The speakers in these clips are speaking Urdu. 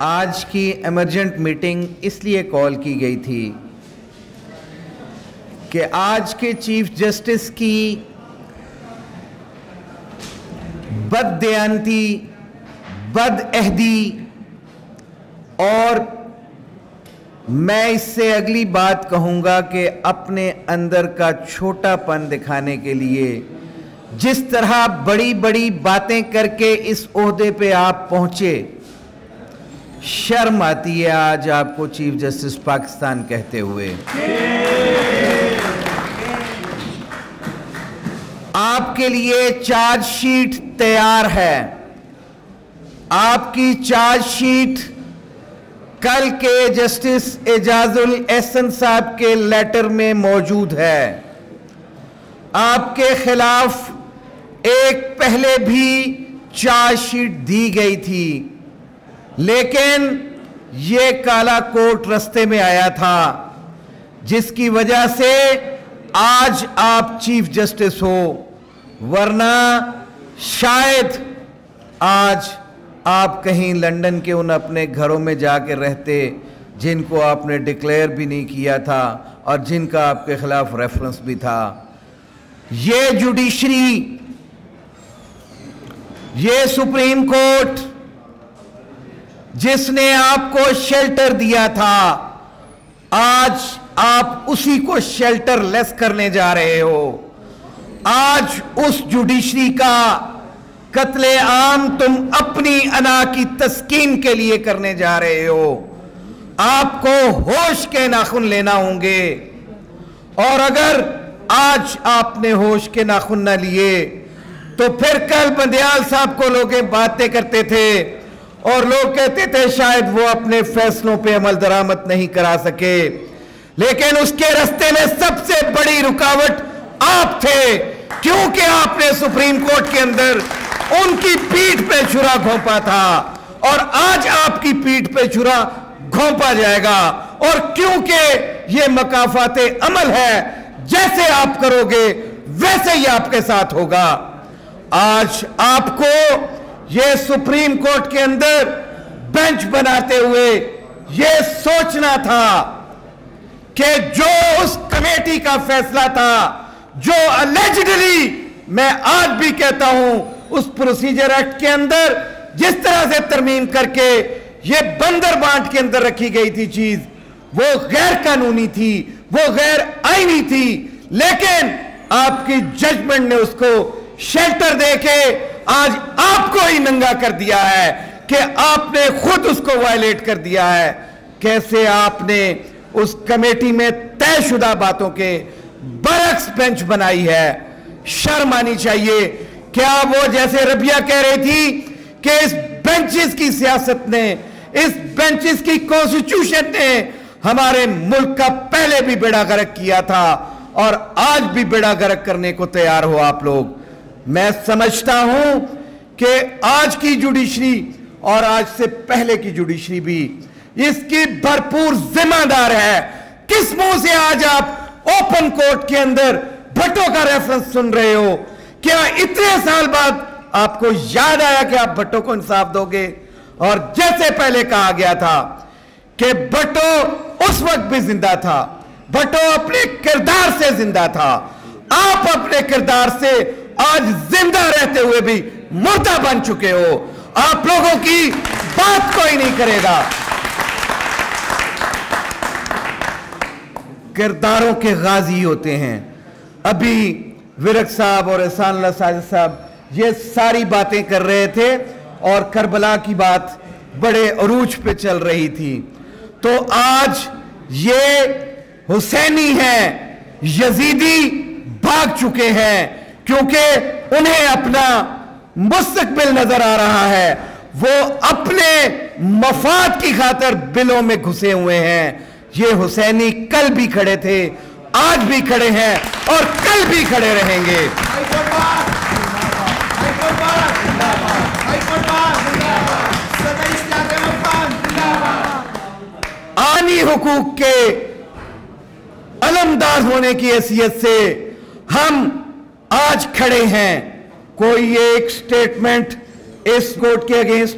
آج کی ایمرجنٹ میٹنگ اس لیے کال کی گئی تھی کہ آج کے چیف جسٹس کی بد دیانتی، بد عہدی، اور میں اس سے اگلی بات کہوں گا کہ اپنے اندر کا چھوٹا پن دکھانے کے لیے جس طرح بڑی بڑی باتیں کر کے اس عہدے پہ آپ پہنچے، شرم آتی ہے آج آپ کو چیف جسٹس پاکستان کہتے ہوئے۔ آپ کے لیے چارج شیٹ تیار ہے۔ آپ کی چارج شیٹ کل کے جسٹس اعجاز الاحسن صاحب کے لیٹر میں موجود ہے۔ آپ کے خلاف ایک پہلے بھی چارج شیٹ دی گئی تھی، لیکن یہ کالا کوٹ رستے میں آیا تھا، جس کی وجہ سے آج آپ چیف جسٹس ہو، ورنہ شاید آج آپ کہیں لندن کے ان اپنے گھروں میں جا کے رہتے جن کو آپ نے ڈکلیئر بھی نہیں کیا تھا اور جن کا آپ کے خلاف ریفرنس بھی تھا۔ یہ جوڈیشری، یہ سپریم کورٹ جس نے آپ کو شیلٹر دیا تھا، آج آپ اسی کو شیلٹر لیس کرنے جا رہے ہو۔ آج اس جوڈیشری کا قتل عام تم اپنی انا کی تسکین کے لیے کرنے جا رہے ہو۔ آپ کو ہوش کے ناخن لینا ہوں گے، اور اگر آج آپ نے ہوش کے ناخن نہ لیے تو پھر کل بندیال صاحب کو لوگ باتیں کرتے تھے اور لوگ کہتے تھے شاید وہ اپنے فیصلوں پہ عمل درآمد نہیں کرا سکے، لیکن اس کے راستے میں سب سے بڑی رکاوٹ آپ تھے، کیونکہ آپ نے سپریم کورٹ کے اندر ان کی پیٹھ پہ چھرا گھونپا تھا، اور آج آپ کی پیٹھ پہ چھرا گھونپا جائے گا، اور کیونکہ یہ مکافات عمل ہے، جیسے آپ کرو گے ویسے ہی آپ کے ساتھ ہوگا۔ آج آپ کو یہ سپریم کورٹ کے اندر بینچ بناتے ہوئے یہ سوچنا تھا کہ جو اس کمیٹی کا فیصلہ تھا، جو اللیجڈلی میں آج بھی کہتا ہوں اس پروسیجر ایکٹ کے اندر جس طرح سے ترمیم کر کے یہ بندر بانٹ کے اندر رکھی گئی تھی چیز، وہ غیر قانونی تھی، وہ غیر آئینی تھی، لیکن آپ کی ججمنٹ نے اس کو شیلٹر دے کے آج آپ کو ہی ننگا کر دیا ہے کہ آپ نے خود اس کو وائلیٹ کر دیا ہے۔ کیسے آپ نے اس کمیٹی میں طے شدہ باتوں کے برعکس بینچ بنائی ہے، شرم آنی چاہیے۔ کیا وہ جیسے ربیہ کہہ رہی تھی کہ اس بینچز کی سیاست نے، اس بینچز کی کانسٹیٹیوشن نے ہمارے ملک کا پہلے بھی بیڑا غرق کیا تھا اور آج بھی بیڑا غرق کرنے کو تیار ہو آپ لوگ۔ میں سمجھتا ہوں کہ آج کی جوڈیشری اور آج سے پہلے کی جوڈیشری بھی اس کی بھرپور ذمہ دار ہے۔ کس منہ سے آج آپ اوپن کورٹ کے اندر بھٹو کا ریفرنس سن رہے ہو؟ کیا اتنے سال بعد آپ کو یاد آیا کہ آپ بھٹو کو انصاف دو گے؟ اور جیسے پہلے کہا گیا تھا کہ بھٹو اس وقت بھی زندہ تھا، بھٹو اپنے کردار سے زندہ تھا، آپ اپنے کردار سے آج زندہ رہتے ہوئے بھی مردہ بن چکے ہو۔ آپ لوگوں کی بات کوئی نہیں کرے گا۔ کرداروں کے غازی ہوتے ہیں۔ ابھی ورق صاحب اور احسان اللہ ساجد صاحب یہ ساری باتیں کر رہے تھے اور کربلا کی بات بڑے عروج پہ چل رہی تھی، تو آج یہ حسینی ہیں، یزیدی بھاگ چکے ہیں کیونکہ انہیں اپنا مستقبل نظر آ رہا ہے، وہ اپنے مفاد کی خاطر بلوں میں گھسے ہوئے ہیں۔ یہ حسینی کل بھی کھڑے تھے، آج بھی کھڑے ہیں اور کل بھی کھڑے رہیں گے۔ آئینی حقوق کے علمدار ہونے کی حیثیت سے ہم آج کھڑے ہیں۔ کوئی ایک سٹیٹمنٹ اس کورٹ کے اگینسٹ،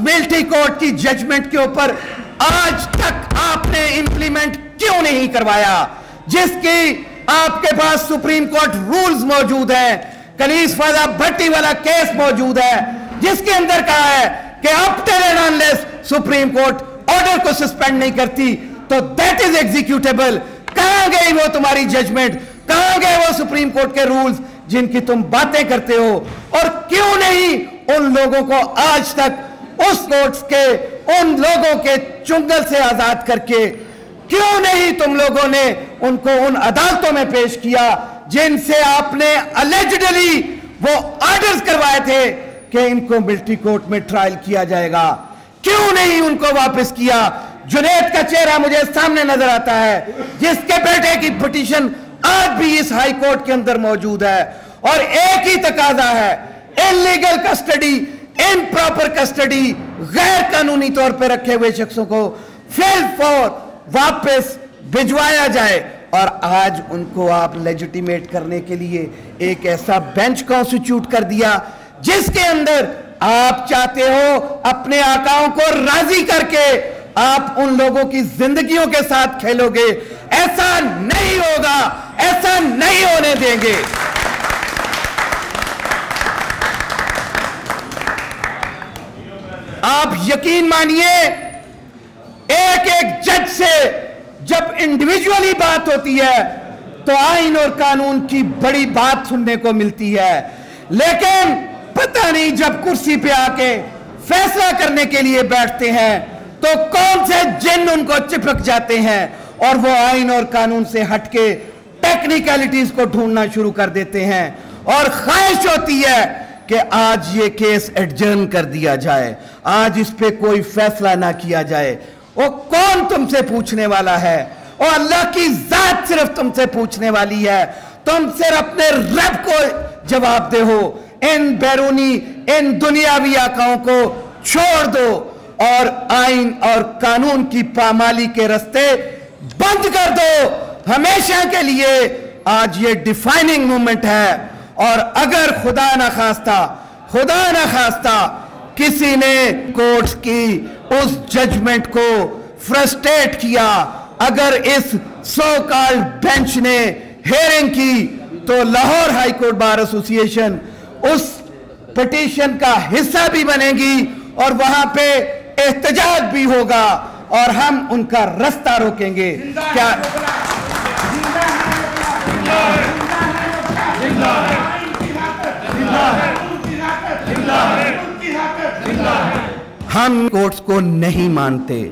ملٹری کورٹ کی ججمنٹ کے اوپر آج تک آپ نے امپلیمنٹ کیوں نہیں کروایا، جس کی آپ کے پاس سپریم کورٹ رولز موجود ہیں، کنیز فضا بھٹی والا کیس موجود ہے جس کے اندر کہا ہے کہ اب ٹل and unless supreme court order کو سسپینڈ نہیں کرتی تو دیٹ از ایگزیکیوٹیبل۔ کہاں گئی وہ تمہاری ججمنٹ، کہاں گئے وہ سپریم کورٹ کے رولز جن کی تم باتیں کرتے ہو؟ اور کیوں نہیں ان لوگوں کو آج تک اس کورٹس کے ان لوگوں کے چنگل سے آزاد کر کے کیوں نہیں تم لوگوں نے ان کو ان عدالتوں میں پیش کیا جن سے آپ نے الیجڈلی وہ آرڈرز کروائے تھے کہ ان کو ملٹری کورٹ میں ٹرائل کیا جائے گا؟ کیوں نہیں ان کو واپس کیا؟ جنید کا چہرہ مجھے سامنے نظر آتا ہے جس کے بیٹے کی پٹیشن آج بھی اس ہائی کورٹ کے اندر موجود ہے، اور ایک ہی تقاضا ہے، انلیگل کسٹڈی، امپراپر کسٹڈی، غیر قانونی طور پہ رکھے ہوئے شخصوں کو فیل فور واپس بھجوایا جائے۔ اور آج ان کو آپ لیجیٹیمیٹ کرنے کے لیے ایک ایسا بینچ کانسٹیٹیوٹ کر دیا جس کے اندر آپ چاہتے ہو اپنے آقاؤں کو راضی کر کے آپ ان لوگوں کی زندگیوں کے ساتھ کھیلو گے۔ ایسا نہیں ہوگا، ایسا نہیں ہونے دیں گے۔ آپ یقین مانیے ایک ایک جج سے جب انڈیویجولی بات ہوتی ہے تو آئین اور قانون کی بڑی بات سننے کو ملتی ہے، لیکن پتہ نہیں جب کرسی پہ آ کے فیصلہ کرنے کے لیے بیٹھتے ہیں تو کون سے جن ان کو چپک جاتے ہیں اور وہ آئین اور قانون سے ہٹ کے ٹیکنیکلٹیز کو ڈھونڈنا شروع کر دیتے ہیں، اور خواہش ہوتی ہے کہ آج یہ کیس ایڈجرن کر دیا جائے، آج اس پہ کوئی فیصلہ نہ کیا جائے۔ وہ کون تم سے پوچھنے والا ہے؟ اور اللہ کی ذات صرف تم سے پوچھنے والی ہے۔ تم صرف اپنے رب کو جواب دے ہو، ان بیرونی ان دنیاوی آقاؤں کو چھوڑ دو اور آئین اور قانون کی پامالی کے رستے بند کر دو ہمیشہ کے لیے۔ آج یہ ڈیفائننگ مومنٹ ہے، اور اگر خدا نہ خواستہ کسی نے کورٹس کی اس ججمنٹ کو فرسٹریٹ کیا، اگر اس سو کالڈ بینچ نے ہیئرنگ کی تو لاہور ہائی کورٹ بار ایسوسی ایشن اس پٹیشن کا حصہ بھی بنے گی اور وہاں پہ احتجاج بھی ہوگا اور ہم ان کا رستہ روکیں گے۔ کیا ہم کورٹس کو نہیں مانتے؟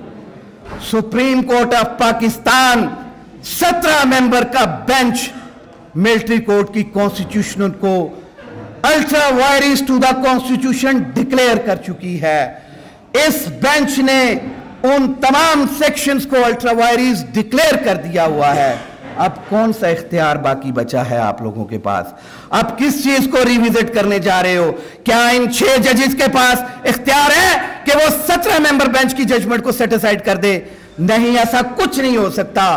Supreme court of Pakistan 17 member کا بینچ ملٹری کورٹ کی کانسٹیٹیوشن کو ultra vires to the constitution declare کر چکی ہے۔ اس بینچ نے ان تمام سیکشنز کو الٹرا وائرس ڈکلیئر کر دیا ہوا ہے۔ اب کون سا اختیار باقی بچا ہے آپ لوگوں کے پاس؟ اب کس چیز کو ریویزٹ کرنے جا رہے ہو؟ کیا ان 6 ججز کے پاس اختیار ہے کہ وہ 17 ممبر بینچ کی ججمنٹ کو سیٹ اسائیڈ کر دے؟ نہیں، ایسا کچھ نہیں ہو سکتا۔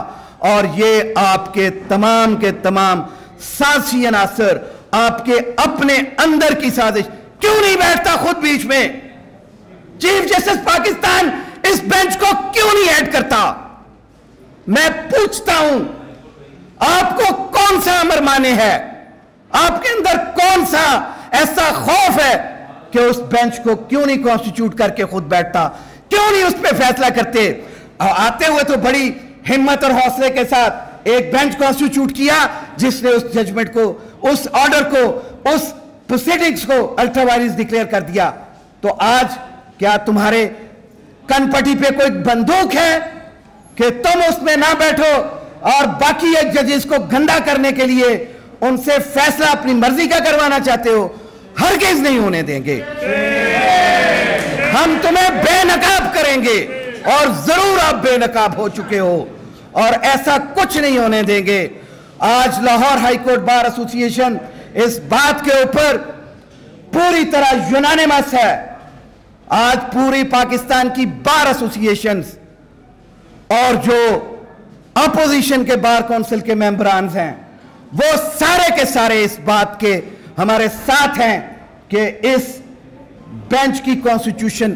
اور یہ آپ کے تمام سازشی عناصر، آپ کے اپنے اندر کی سازش، کیوں نہیں بیٹھتا خود بیچ میں؟ چیف جسٹس پاکستان اس بینچ کو کیوں نہیں ایڈ کرتا؟ میں پوچھتا ہوں، آپ کو کون سا امر مانے ہے؟ آپ کے اندر کون سا ایسا خوف ہے کہ اس بینچ کو کیوں نہیں کانسٹیٹیوٹ کر کے خود بیٹھتا؟ کیوں نہیں اس پہ فیصلہ کرتے؟ آتے ہوئے تو بڑی ہمت اور حوصلے کے ساتھ ایک بینچ کانسٹیٹیوٹ کیا جس نے اس ججمنٹ کو، اس آرڈر کو، اس پروسیڈنگز کو الٹرا وائرس ڈکلیئر کر دیا۔ تو آج کیا تمہارے کن پٹی پہ کوئی بندوق ہے کہ تم اس میں نہ بیٹھو اور باقی ایک ججز کو گندا کرنے کے لیے ان سے فیصلہ اپنی مرضی کا کروانا چاہتے ہو؟ ہرگز نہیں ہونے دیں گے۔ ہم تمہیں بے نقاب کریں گے، اور ضرور آپ بے نقاب ہو چکے ہو، اور ایسا کچھ نہیں ہونے دیں گے۔ آج لاہور ہائی کورٹ بار ایسوسی ایشن اس بات کے اوپر پوری طرح یونانیمس ہے۔ آج پوری پاکستان کی بار ایسوسی ایشنز اور جو اپوزیشن کے بار کونسل کے ممبرانز ہیں وہ سارے کے سارے اس بات کے ہمارے ساتھ ہیں کہ اس بینچ کی کانسٹیٹیوشن